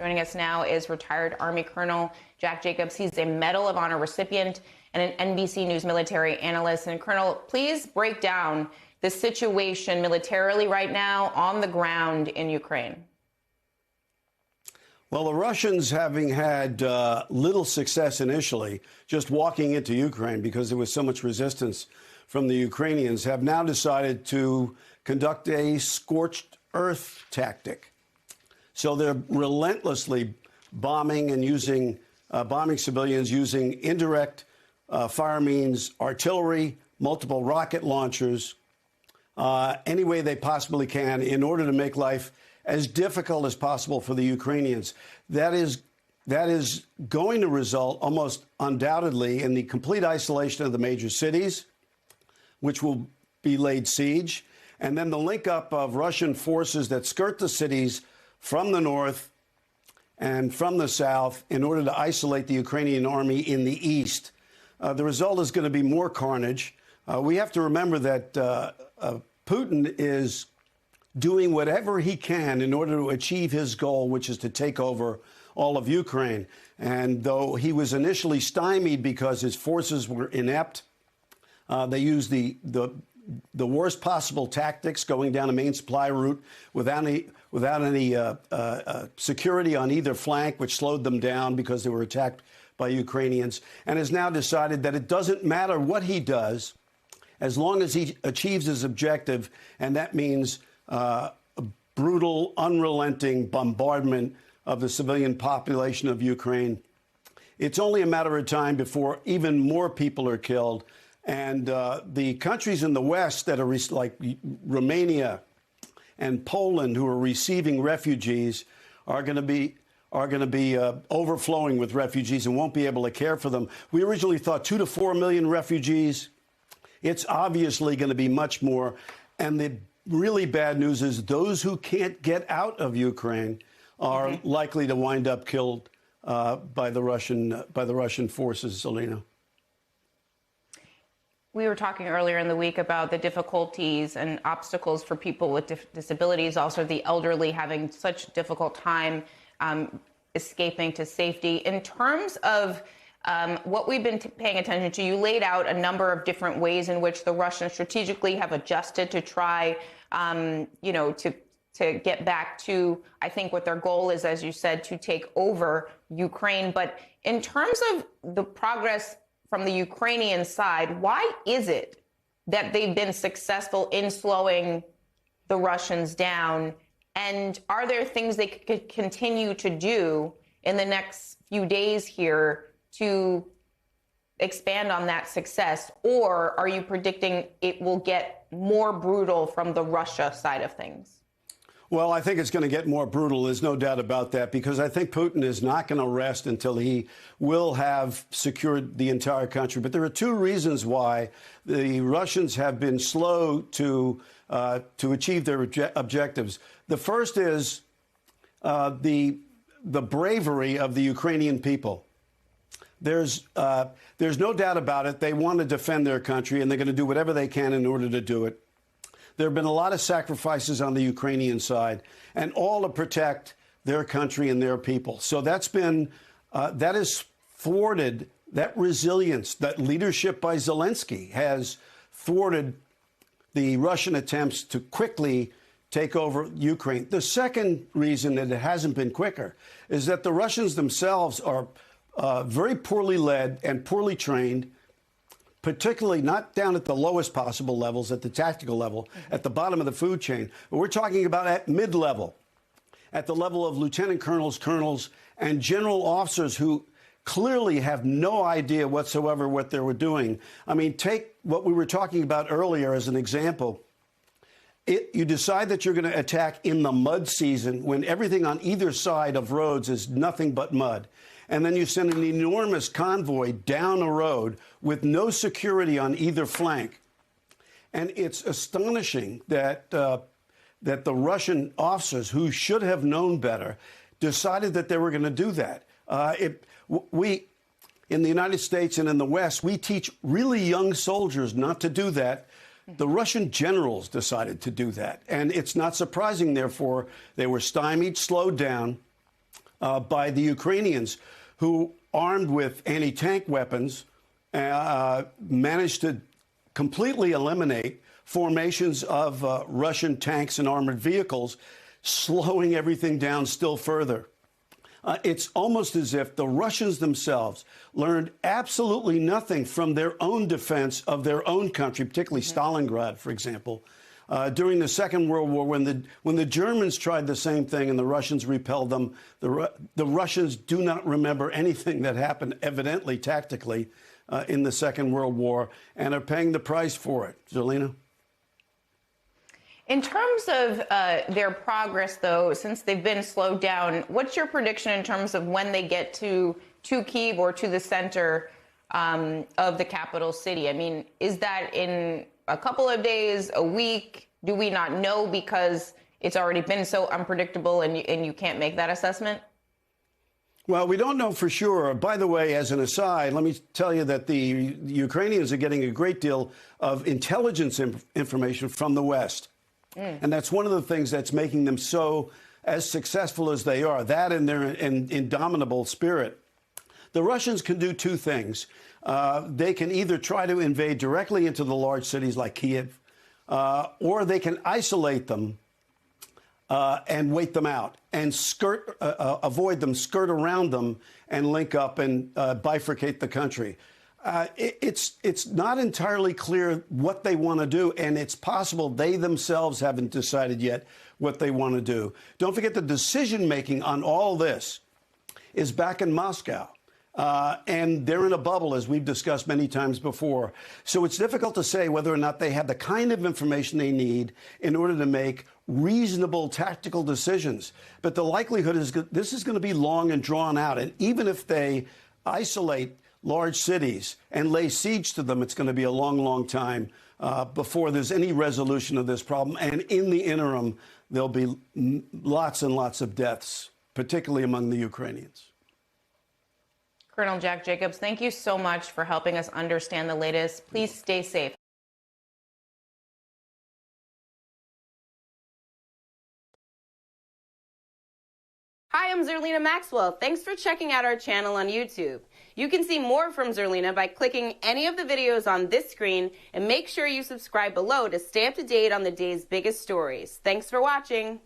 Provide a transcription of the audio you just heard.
Joining us now is retired Army Colonel Jack Jacobs. He's a Medal of Honor recipient and an NBC News military analyst. And Colonel, please break down the situation militarily right now on the ground in Ukraine. Well, the Russians, having had little success initially, just walking into Ukraine because there was so much resistance from the Ukrainians, have now decided to conduct a scorched earth tactic. So they're relentlessly bombing and bombing civilians using indirect fire means, artillery, multiple rocket launchers, any way they possibly can in order to make life as difficult as possible for the Ukrainians. That is going to result almost undoubtedly in the complete isolation of the major cities, which will be laid siege, and then the link up of Russian forces that skirt the cities from the north and from the south in order to isolate the Ukrainian army in the east. The result is going to be more carnage. We have to remember that Putin is doing whatever he can in order to achieve his goal, which is to take over all of Ukraine. And though he was initially stymied because his forces were inept, they used the worst possible tactics, going down a main supply route without any security on either flank, which slowed them down because they were attacked by Ukrainians, and has now decided that it doesn't matter what he does as long as he achieves his objective, and that means a brutal, unrelenting bombardment of the civilian population of Ukraine. It's only a matter of time before even more people are killed. And the countries in the West that are like Romania and Poland, who are receiving refugees, are going to be overflowing with refugees and won't be able to care for them. We originally thought 2 to 4 million refugees. It's obviously going to be much more. And the really bad news is those who can't get out of Ukraine are likely to wind up killed by the Russian forces, Selena. We were talking earlier in the week about the difficulties and obstacles for people with disabilities, also the elderly having such a difficult time escaping to safety. In terms of what we've been paying attention to, you laid out a number of different ways in which the Russians strategically have adjusted to try, to get back to, I think, what their goal is, as you said, to take over Ukraine. But in terms of the progress from the Ukrainian side, why is it that they've been successful in slowing the Russians down? And are there things they could continue to do in the next few days here to expand on that success? Or are you predicting it will get more brutal from the Russia side of things? Well, I think it's going to get more brutal. There's no doubt about that, because I think Putin is not going to rest until he will have secured the entire country. But there are two reasons why the Russians have been slow to achieve their objectives. The first is the bravery of the Ukrainian people. There's no doubt about it. They want to defend their country, and they're going to do whatever they can in order to do it. There have been a lot of sacrifices on the Ukrainian side, and all to protect their country and their people. So that's been, that has thwarted that resilience, that leadership by Zelensky has thwarted the Russian attempts to quickly take over Ukraine. The second reason that it hasn't been quicker is that the Russians themselves are very poorly led and poorly trained, particularly not down at the lowest possible levels, at the tactical level, at the bottom of the food chain. But we're talking about at mid-level, at the level of lieutenant colonels, colonels, and general officers who clearly have no idea whatsoever what they were doing. I mean, take what we were talking about earlier as an example. You decide that you're going to attack in the mud season when everything on either side of roads is nothing but mud. And then you send an enormous convoy down a road with no security on either flank. And it's astonishing that that the Russian officers, who should have known better, decided that they were going to do that. We, in the United States and in the West, we teach really young soldiers not to do that. The Russian generals decided to do that. And it's not surprising, therefore, they were stymied, slowed down by the Ukrainians, who, armed with anti-tank weapons, managed to completely eliminate formations of Russian tanks and armored vehicles, slowing everything down still further. It's almost as if the Russians themselves learned absolutely nothing from their own defense of their own country, particularly Stalingrad, for example. During the Second World War, when the Germans tried the same thing and the Russians repelled them, the Russians do not remember anything that happened, evidently, tactically, in the Second World War, and are paying the price for it. Zerlina? In terms of their progress, though, since they've been slowed down, what's your prediction in terms of when they get to Kyiv or to the center of the capital city? I mean, is that in a couple of days, a week? Do we not know because it's already been so unpredictable and you can't make that assessment? Well, we don't know for sure. By the way, as an aside, let me tell you that the Ukrainians are getting a great deal of intelligence information from the West. And that's one of the things that's making them so as successful as they are, that and their indomitable spirit. The Russians can do two things. They can either try to invade directly into the large cities like Kyiv, or they can isolate them and wait them out and avoid them, skirt around them, and link up and bifurcate the country. It's not entirely clear what they want to do, and it's possible they themselves haven't decided yet what they want to do. Don't forget the decision-making on all this is back in Moscow, and they're in a bubble, as we've discussed many times before. So it's difficult to say whether or not they have the kind of information they need in order to make reasonable tactical decisions. But the likelihood is this is going to be long and drawn out, and even if they isolate large cities and lay siege to them, it's going to be a long, long time before there's any resolution of this problem. And in the interim, there'll be lots and lots of deaths, particularly among the Ukrainians. Colonel Jack Jacobs, thank you so much for helping us understand the latest. Please stay safe. Hi, I'm Zerlina Maxwell. Thanks for checking out our channel on YouTube. You can see more from Zerlina by clicking any of the videos on this screen, and make sure you subscribe below to stay up to date on the day's biggest stories. Thanks for watching.